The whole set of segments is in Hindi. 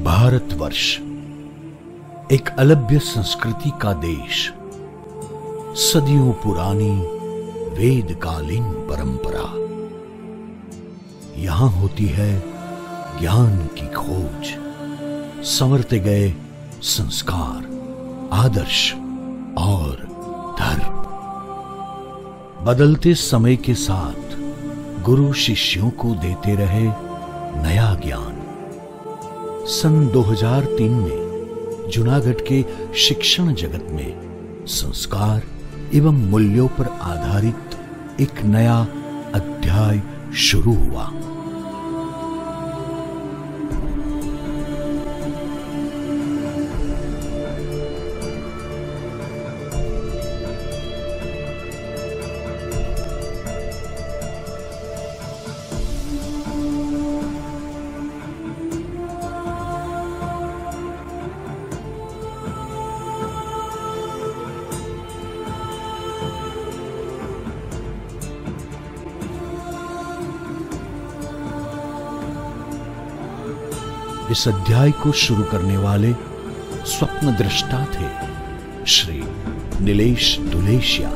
भारतवर्ष एक अलभ्य संस्कृति का देश, सदियों पुरानी वेदकालीन परंपरा। यहां होती है ज्ञान की खोज, संवरते गए संस्कार, आदर्श और धर्म। बदलते समय के साथ गुरु शिष्यों को देते रहे नया ज्ञान। सन 2003 में जूनागढ़ के शिक्षण जगत में संस्कार एवं मूल्यों पर आधारित एक नया अध्याय शुरू हुआ। इस अध्याय को शुरू करने वाले स्वप्न दृष्टा थे श्री नीलेश दुलेशिया,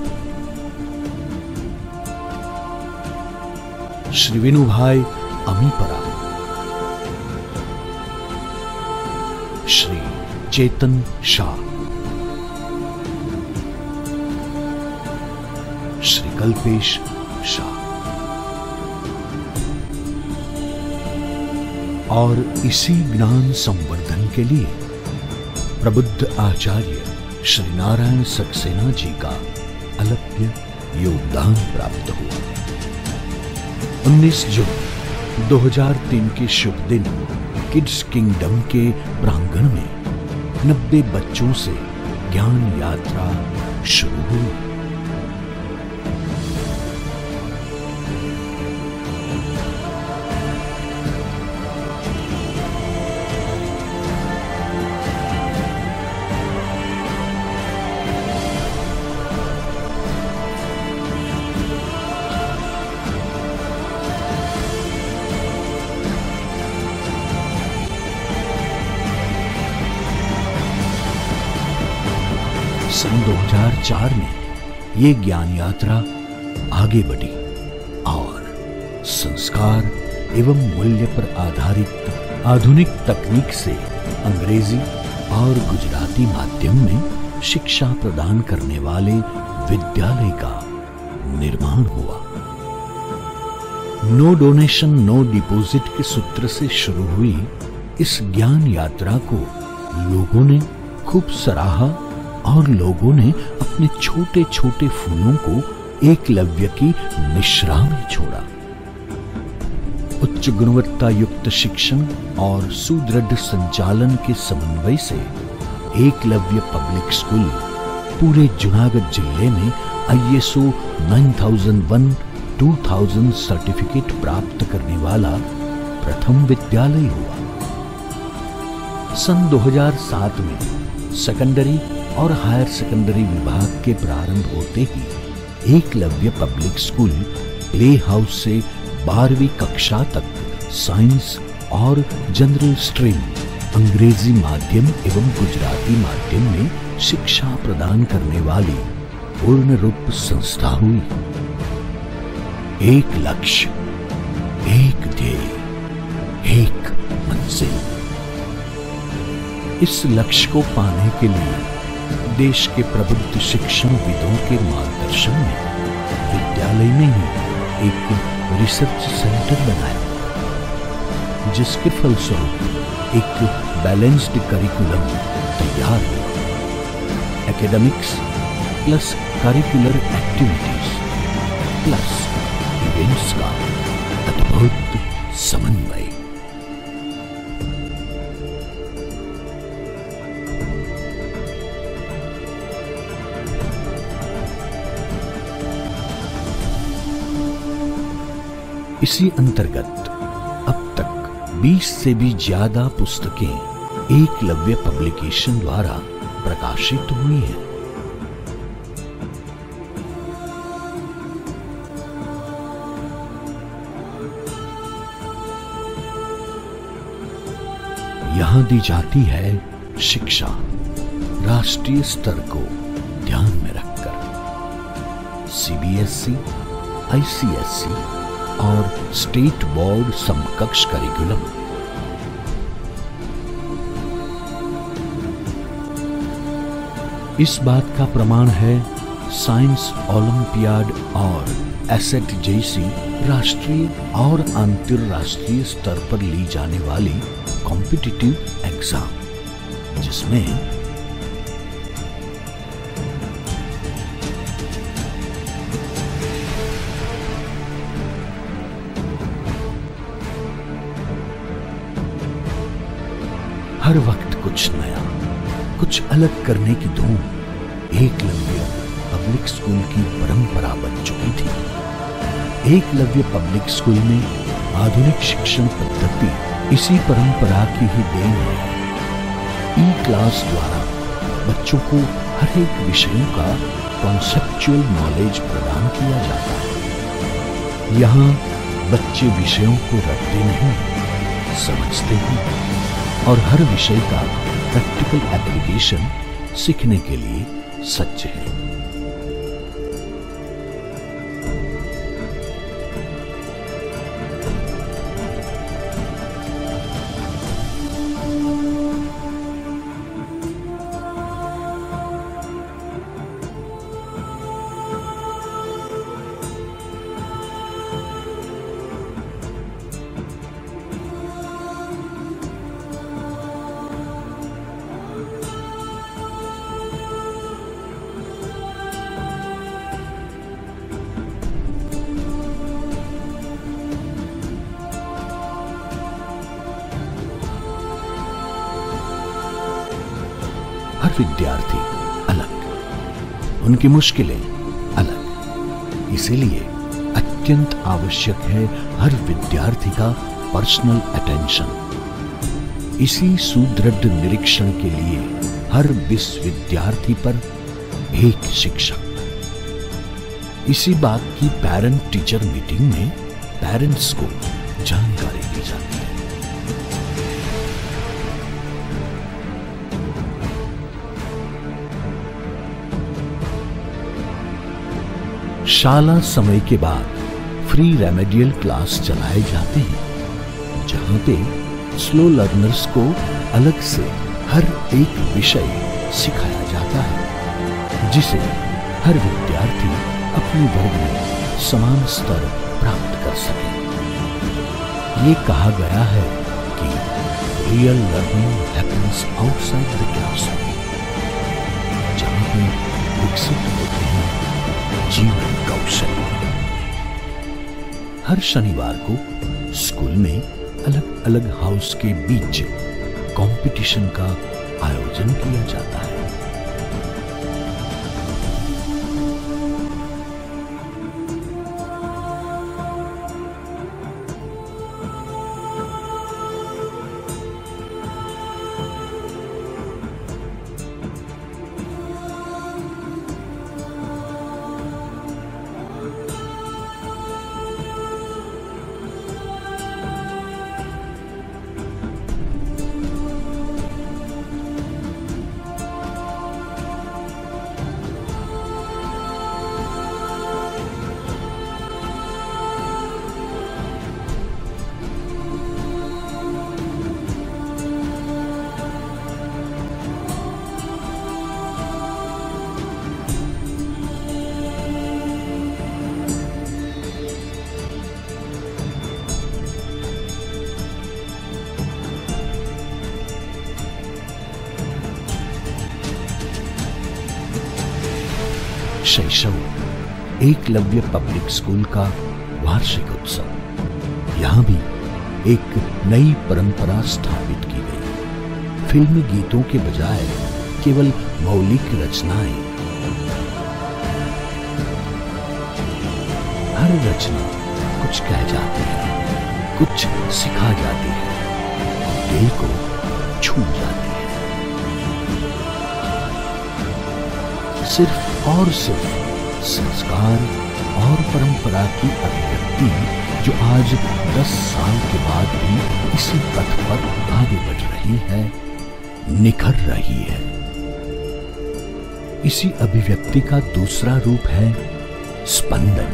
श्री विनु भाई अमीपरा, श्री चेतन शाह, श्री कल्पेश शाह। और इसी ज्ञान संवर्धन के लिए प्रबुद्ध आचार्य श्री नारायण सक्सेना जी का अलभ्य योगदान प्राप्त हुआ। 19 जून 2003 के शुभ दिन किड्स किंगडम के प्रांगण में 90 बच्चों से ज्ञान यात्रा शुरू हुई। सन 2004 में ये ज्ञान यात्रा आगे बढ़ी और संस्कार एवं मूल्य पर आधारित आधुनिक तकनीक से अंग्रेजी और गुजराती माध्यम में शिक्षा प्रदान करने वाले विद्यालय का निर्माण हुआ। नो डोनेशन नो डिपॉजिट के सूत्र से शुरू हुई इस ज्ञान यात्रा को लोगों ने खूब सराहा और लोगों ने अपने छोटे छोटे फूलों को एकलव्य की मिश्रा में छोड़ा। उच्च गुणवत्ता युक्त शिक्षण और सुदृढ़ संचालन के समन्वय से एकलव्य पब्लिक स्कूल पूरे जूनागढ़ जिले में ISO 9001-2000 सर्टिफिकेट प्राप्त करने वाला प्रथम विद्यालय हुआ। सन 2007 में सेकेंडरी और हायर सेकेंडरी विभाग के प्रारंभ होते ही Eklavya public school play house से 12वीं कक्षा तक साइंस और जनरल स्ट्रीम अंग्रेजी माध्यम एवं गुजराती माध्यम में शिक्षा प्रदान करने वाली पूर्ण रूप संस्था हुई। एक लक्ष्य, एक ध्येय, एक मंजिल। इस लक्ष्य को पाने के लिए देश के प्रबुद्ध शिक्षणविदों के मार्गदर्शन में विद्यालय में ही एक रिसर्च सेंटर बनाया, जिसके फलस्वरूप एक बैलेंस्ड करिकुलम तैयार हुआ। Academics plus curricular activities plus events का अद्भुत समन्वय। इसी अंतर्गत अब तक 20 से भी ज्यादा पुस्तकें एकलव्य पब्लिकेशन द्वारा प्रकाशित हुई हैं। यहाँ दी जाती है शिक्षा राष्ट्रीय स्तर को ध्यान में रखकर। सीबीएसई, आईसीएसई और स्टेट बोर्ड समकक्ष करिकुलम। इस बात का प्रमाण है साइंस ओलंपियाड और एसेट जैसी राष्ट्रीय और अंतर्राष्ट्रीय स्तर पर ली जाने वाली कॉम्पिटिटिव एग्जाम, जिसमें हर वक्त कुछ नया, कुछ अलग करने की धूम एकलव्य पब्लिक स्कूल की परंपरा बन चुकी थी। एकलव्य पब्लिक स्कूल में आधुनिक शिक्षण पद्धति इसी परंपरा की ही देन है। ई क्लास द्वारा बच्चों को हर एक विषयों का कॉन्सेप्चुअल नॉलेज प्रदान किया जाता है। यहाँ बच्चे विषयों को रटते नहीं, समझते हैं और हर विषय का प्रैक्टिकल एप्लीकेशन सीखने के लिए सज्ज है। हर विद्यार्थी अलग, उनकी मुश्किलें अलग, इसीलिए अत्यंत आवश्यक है हर विद्यार्थी का पर्सनल अटेंशन। इसी सुदृढ़ निरीक्षण के लिए हर 20 विद्यार्थी पर एक शिक्षक। इसी बात की पेरेंट टीचर मीटिंग में पेरेंट्स को जानकारी दी जाती है। शाला समय के बाद फ्री रेमेडियल क्लास चलाए जाते हैं, जहां पे स्लो लर्नर्स को अलग से हर एक विषय सिखाया जाता है, जिसे हर विद्यार्थी अपने वर्ग में समान स्तर प्राप्त कर सके। ये कहा गया है कि real learning happens outside the classroom, जहां पे विकसित होते हैं जीवन कौशल। हर शनिवार को स्कूल में अलग अलग हाउस के बीच कंपटीशन का आयोजन किया जाता है। शैशव एकलव्य पब्लिक स्कूल का वार्षिक उत्सव। यहाँ भी एक नई परंपरा स्थापित की गई। फिल्मी गीतों के बजाय केवल मौलिक रचनाएं। हर रचना कुछ कह जाती है, कुछ सिखा जाती है, दिल को छू जाती है। सिर्फ और सिर्फ संस्कार और परंपरा की अभिव्यक्ति जो आज 10 साल के बाद भी इसी पथ पर आगे बढ़ रही है, निखर रही है। इसी अभिव्यक्ति का दूसरा रूप है स्पंदन,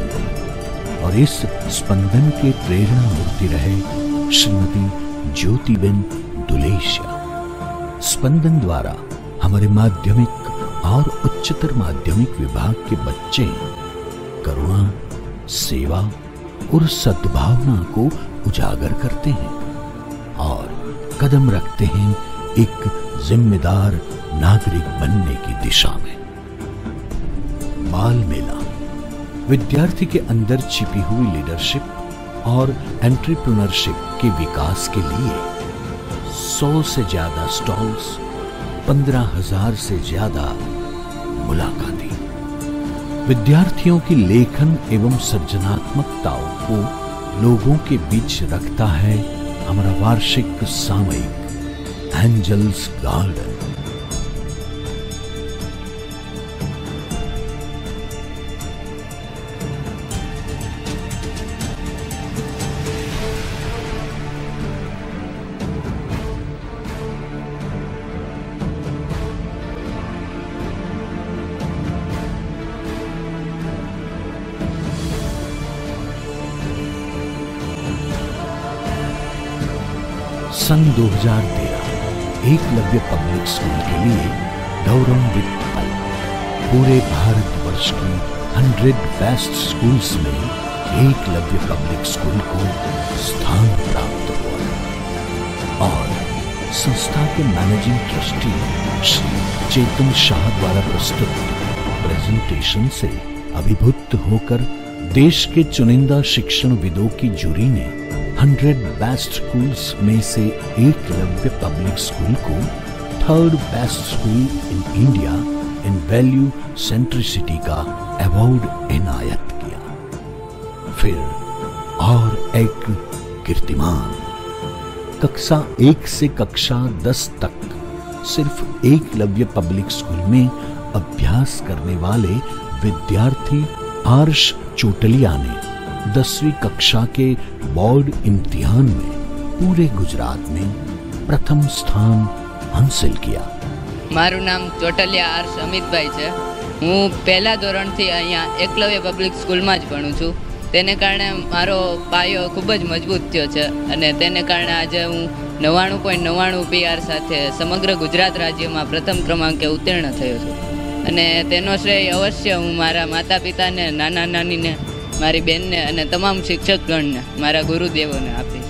और इस स्पंदन के प्रेरणा मूर्ति रहे श्रीमती ज्योतिबेन दुलेशिया। स्पंदन द्वारा हमारे माध्यमिक और उच्चतर माध्यमिक विभाग के बच्चे करुणा, सेवा और सद्भावना को उजागर करते हैं और कदम रखते हैं एक जिम्मेदार नागरिक बनने की दिशा में। बाल मेला विद्यार्थी के अंदर छिपी हुई लीडरशिप और एंटरप्रेन्योरशिप के विकास के लिए 100 से ज्यादा स्टॉल्स, 15,000 से ज्यादा मुलाकातें, विद्यार्थियों की लेखन एवं सृजनात्मकताओं को लोगों के बीच रखता है हमारा वार्षिक सामयिक एंजल्स गार्डन। सन 2013 एकलव्य पब्लिक स्कूल के लिए गौरवान्वित पल। पूरे भारतवर्ष की 100 बेस्ट स्कूल्स में एकलव्य पब्लिक स्कूल को स्थान प्राप्त हुआ और संस्था के मैनेजिंग ट्रस्टी श्री चेतन शाह द्वारा प्रस्तुत प्रेजेंटेशन से अभिभूत होकर देश के चुनिंदा शिक्षणविदों की जूरी ने 100 बेस्ट स्कूल्स में से एकलव्य पब्लिक स्कूल को 3rd best school in India in value centricity का अवार्ड इनायत किया। फिर और एक कीर्तिमान, कक्षा 1 से कक्षा 10 तक सिर्फ एकलव्य पब्लिक स्कूल में अभ्यास करने वाले विद्यार्थी आर्ष चोटलिया ने 10वीं कक्षा के बोर्ड इम्तिहान में पूरे गुजरात में प्रथम स्थान हासिल किया। मारू नाम चोटलिया आर्ष अमितभाई है। हूँ पहला धोरण थी अहींया एकलव्य पब्लिक स्कूल में ज भणुं छुं। तेने कारणे मारो पायो खूब ज मजबूत थयो छे अने तेने कारणे आज हूँ 99.99 PR साथे समग्र गुजरात राज्य में प्रथम क्रमांके उत्तीर्ण थयो छुं। अने तेनो श्रेय अवश्य हूँ मारा माता पिता ने, नाना नानी ने, मारी बेन ने अने तमाम शिक्षकगण ने, मारा गुरुदेवों ने आपीश।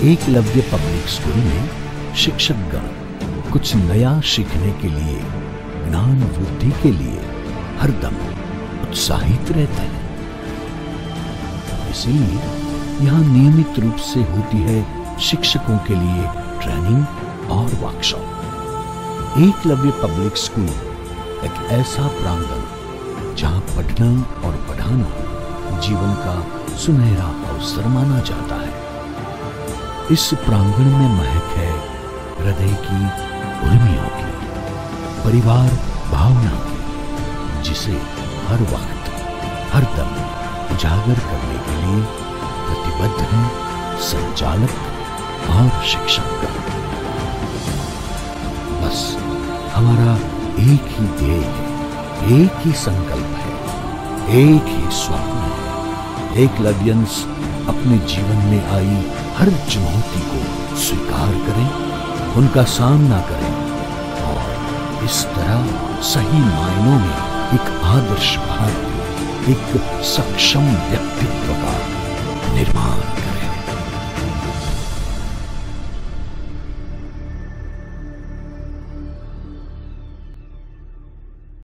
एकलव्य पब्लिक स्कूल में शिक्षकगण कुछ नया सीखने के लिए, ज्ञान वृद्धि के लिए हरदम उत्साहित रहते हैं। इसीलिए यहाँ नियमित रूप से होती है शिक्षकों के लिए ट्रेनिंग और वर्कशॉप। एकलव्य पब्लिक स्कूल एक ऐसा प्रांगण जहां पढ़ना और पढ़ाना जीवन का सुनहरा अवसर माना जाता है। इस प्रांगण में महक है हृदय की उर्मियों की, परिवार भावना की, जिसे हर वक्त हर दम उजागर करने के लिए प्रतिबद्ध हैं संचालक और शिक्षक। बस हमारा एक ही ध्येय है, एक ही संकल्प है, एक ही स्वप्न है। एकलव्यंस अपने जीवन में आई हर चुनौती को स्वीकार करें, उनका सामना करें और इस तरह सही मायनों में एक आदर्श भारतीय, एक सक्षम व्यक्तित्व का निर्माण करें।